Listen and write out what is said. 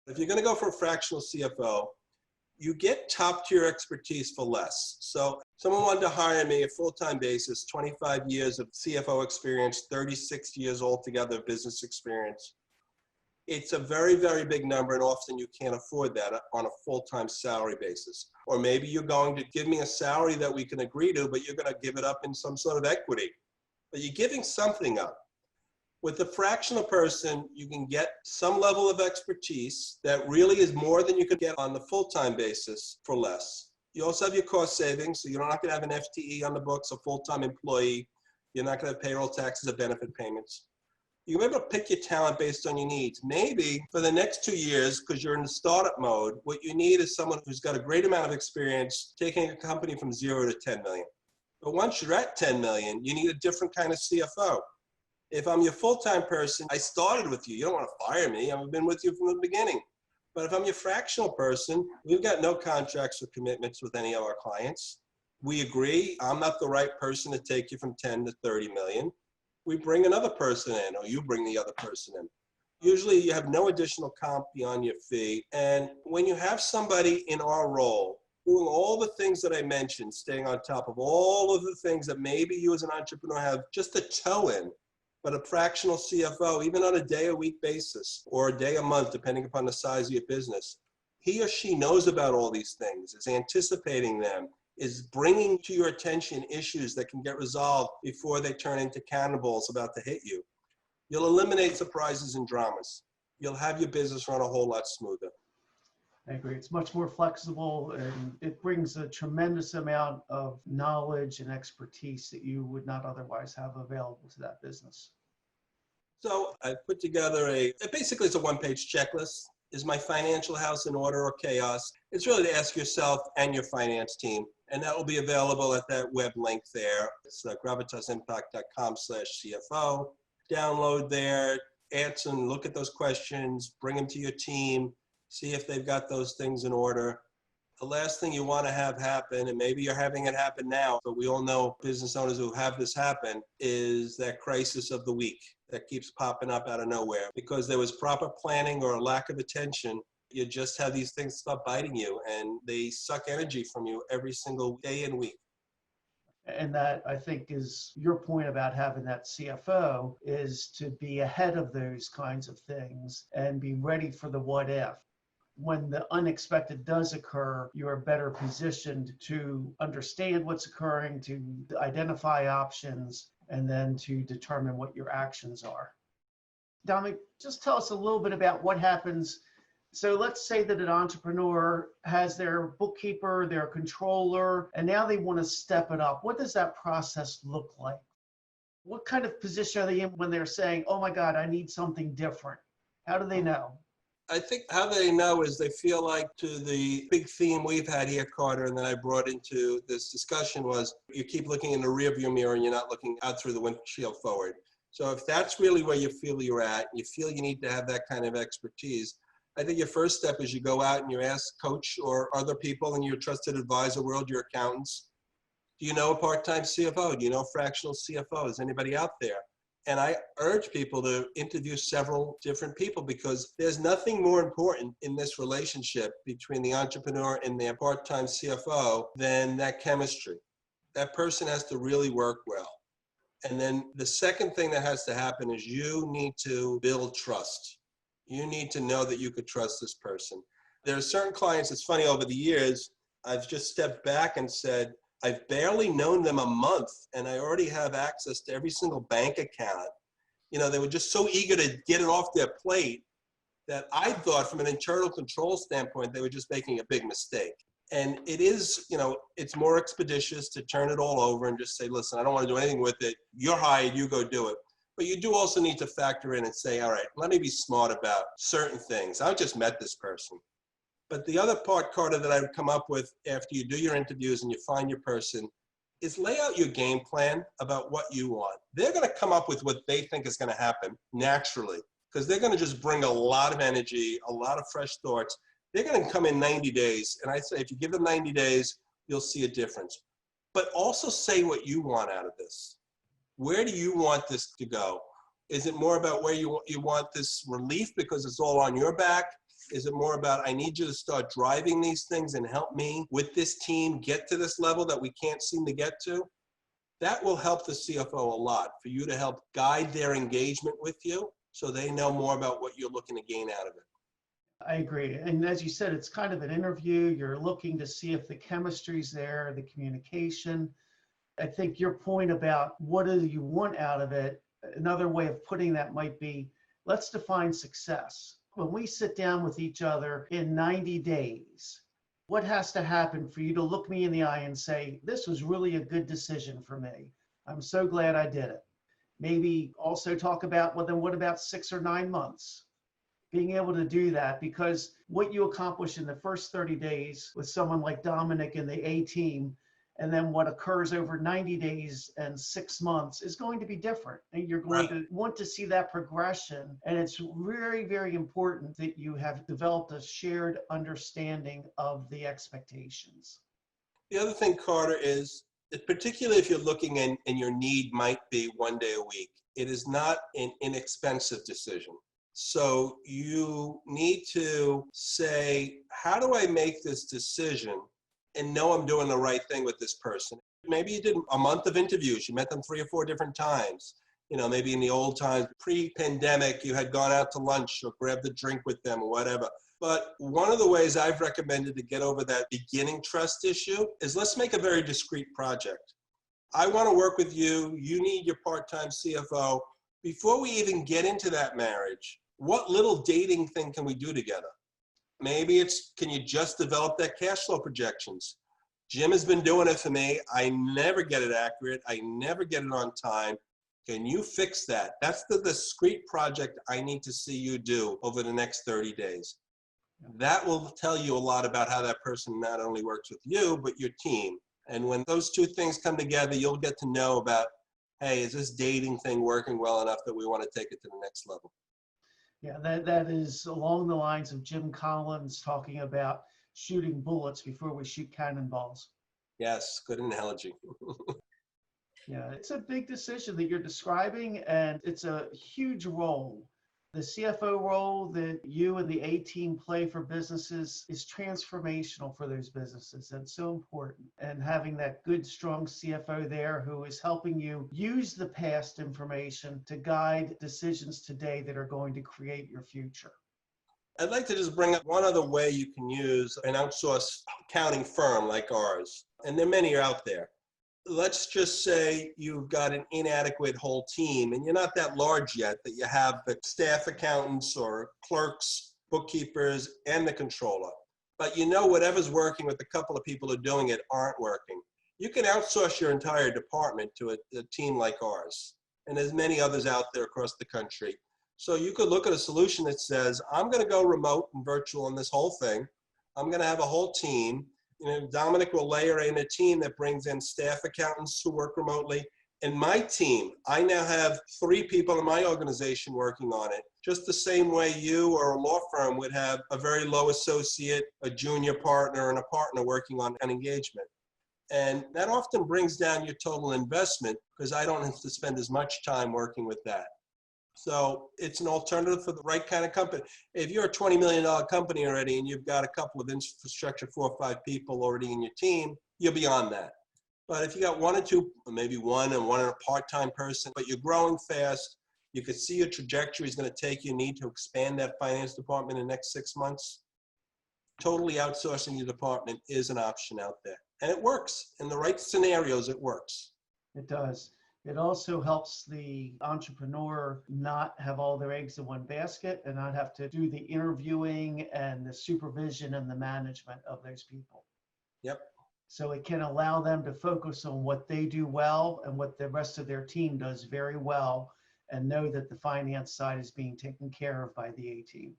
If you're going to go for a fractional CFO, you get top tier expertise for less. So someone wanted to hire me a full-time basis, 25 years of CFO experience, 36 years altogether of business experience. It's a very, very big number, and often you can't afford that on a full-time salary basis. Or maybe you're going to give me a salary that we can agree to, but you're going to give it up in some sort of equity. But you're giving something up. With the fractional person, you can get some level of expertise that really is more than you could get on the full-time basis for less. You also have your cost savings, so you're not going to have an FTE on the books, a full-time employee. You're not going to have payroll taxes or benefit payments. You're able to pick your talent based on your needs. Maybe for the next 2 years, because you're in the startup mode, what you need is someone who's got a great amount of experience taking a company from 0 to 10 million. But once you're at 10 million, you need a different kind of CFO. If I'm your full-time person, I started with you. You don't want to fire me. I've been with you from the beginning. But if I'm your fractional person, we've got no contracts or commitments with any of our clients. We agree, I'm not the right person to take you from 10 to 30 million. We bring another person in, or you bring the other person in. Usually you have no additional comp beyond your fee. And when you have somebody in our role, doing all the things that I mentioned, staying on top of all of the things that maybe you as an entrepreneur have just a toe in, but a fractional CFO, even on a day-a-week basis or a day a month, depending upon the size of your business, he or she knows about all these things, is anticipating them, is bringing to your attention issues that can get resolved before they turn into cannonballs about to hit you. You'll eliminate surprises and dramas. You'll have your business run a whole lot smoother. I agree. It's much more flexible, and it brings a tremendous amount of knowledge and expertise that you would not otherwise have available to that business. So I put together basically it's a one-page checklist. Is my financial house in order or chaos? It's really to ask yourself and your finance team, and that will be available at that web link there. It's gravitasimpact.com/CFO. Download there, answer and look at those questions, bring them to your team, see if they've got those things in order. The last thing you want to have happen, and maybe you're having it happen now, but we all know business owners who have this happen, is that crisis of the week that keeps popping up out of nowhere. Because there was proper planning or a lack of attention, you just have these things start biting you, and they suck energy from you every single day and week. And that, I think, is your point about having that CFO, is to be ahead of those kinds of things and be ready for the what if. When the unexpected does occur, you're better positioned to understand what's occurring, to identify options, and then to determine what your actions are. Dominic, just tell us a little bit about what happens. So let's say that an entrepreneur has their bookkeeper, their controller, and now they want to step it up. What does that process look like? What kind of position are they in when they're saying, oh my God, I need something different? How do they know? I think how they know is they feel like, to the big theme we've had here, Carter, and that I brought into this discussion, was you keep looking in the rearview mirror and you're not looking out through the windshield forward. So if that's really where you feel you're at, you feel you need to have that kind of expertise, I think your first step is you go out and you ask coach or other people in your trusted advisor world, your accountants, do you know a part-time CFO? Do you know a fractional CFO? Is anybody out there? And I urge people to interview several different people, because there's nothing more important in this relationship between the entrepreneur and their part-time CFO than that chemistry. That person has to really work well. And then the second thing that has to happen is you need to build trust. You need to know that you could trust this person. There are certain clients, it's funny, over the years, I've just stepped back and said, I've barely known them a month and I already have access to every single bank account. You know, they were just so eager to get it off their plate that I thought from an internal control standpoint, they were just making a big mistake. And it is, you know, it's more expeditious to turn it all over and just say, listen, I don't want to do anything with it. You're hired, you go do it. But you do also need to factor in and say, all right, let me be smart about certain things. I just met this person. But the other part, Carter, that I would come up with after you do your interviews and you find your person is lay out your game plan about what you want. They're going to come up with what they think is going to happen naturally, because they're going to just bring a lot of energy, a lot of fresh thoughts. They're going to come in 90 days. And I say, if you give them 90 days, you'll see a difference. But also say what you want out of this. Where do you want this to go? Is it more about where you want this relief because it's all on your back? Is it more about, I need you to start driving these things and help me with this team get to this level that we can't seem to get to? That will help the CFO a lot, for you to help guide their engagement with you so they know more about what you're looking to gain out of it. I agree. And as you said, it's kind of an interview. You're looking to see if the chemistry's there, the communication. I think your point about what do you want out of it, another way of putting that might be, let's define success. When we sit down with each other in 90 days, what has to happen for you to look me in the eye and say, this was really a good decision for me. I'm so glad I did it. Maybe also talk about, well, then what about 6 or 9 months? Being able to do that, because what you accomplish in the first 30 days with someone like Dominic and the A team, and then what occurs over 90 days and 6 months is going to be different. And you're going to want to see that progression. And it's very, very important that you have developed a shared understanding of the expectations. The other thing, Carter, is particularly if you're looking and your need might be 1 day a week, it is not an inexpensive decision. So you need to say, how do I make this decision and know I'm doing the right thing with this person? Maybe you did a month of interviews. You met them 3 or 4 different times. You know, maybe in the old times, pre-pandemic, you had gone out to lunch or grabbed a drink with them or whatever. But one of the ways I've recommended to get over that beginning trust issue is, let's make a very discrete project. I want to work with you. You need your part-time CFO. Before we even get into that marriage, what little dating thing can we do together? Maybe it's, can you just develop that cash flow projections? Jim has been doing it for me. I never get it accurate. I never get it on time. Can you fix that? That's the discrete project I need to see you do over the next 30 days. That will tell you a lot about how that person not only works with you, but your team. And when those two things come together, you'll get to know about, hey, is this dating thing working well enough that we want to take it to the next level? Yeah, that is along the lines of Jim Collins talking about shooting bullets before we shoot cannonballs. Yes, good analogy. Yeah, it's a big decision that you're describing, and it's a huge role. The CFO role that you and the A team play for businesses is transformational for those businesses. And so important. And having that good, strong CFO there who is helping you use the past information to guide decisions today that are going to create your future. I'd like to just bring up one other way you can use an outsourced accounting firm like ours. And there are many out there. Let's just say you've got an inadequate whole team and you're not that large yet, that you have the staff accountants or clerks, bookkeepers, and the controller. But you know whatever's working with the couple of people who are doing it aren't working. You can outsource your entire department to a team like ours. And there's many others out there across the country. So you could look at a solution that says, I'm going to go remote and virtual in this whole thing. I'm going to have a whole team. You know, Dominic will layer in a team that brings in staff accountants who work remotely. And my team, I now have 3 people in my organization working on it, just the same way you or a law firm would have a very low associate, a junior partner, and a partner working on an engagement. And that often brings down your total investment because I don't have to spend as much time working with that. So it's an alternative for the right kind of company. If you're a $20 million company already and you've got a couple of infrastructure, 4 or 5 people already in your team, you're beyond that. But if you got 1 or 2, or maybe one and a part-time person, but you're growing fast, you could see your trajectory is going to take you, need to expand that finance department in the next 6 months, totally outsourcing your department is an option out there. And it works. In the right scenarios, it works. It does. It also helps the entrepreneur not have all their eggs in one basket and not have to do the interviewing and the supervision and the management of those people. Yep. So it can allow them to focus on what they do well and what the rest of their team does very well, and know that the finance side is being taken care of by the A team.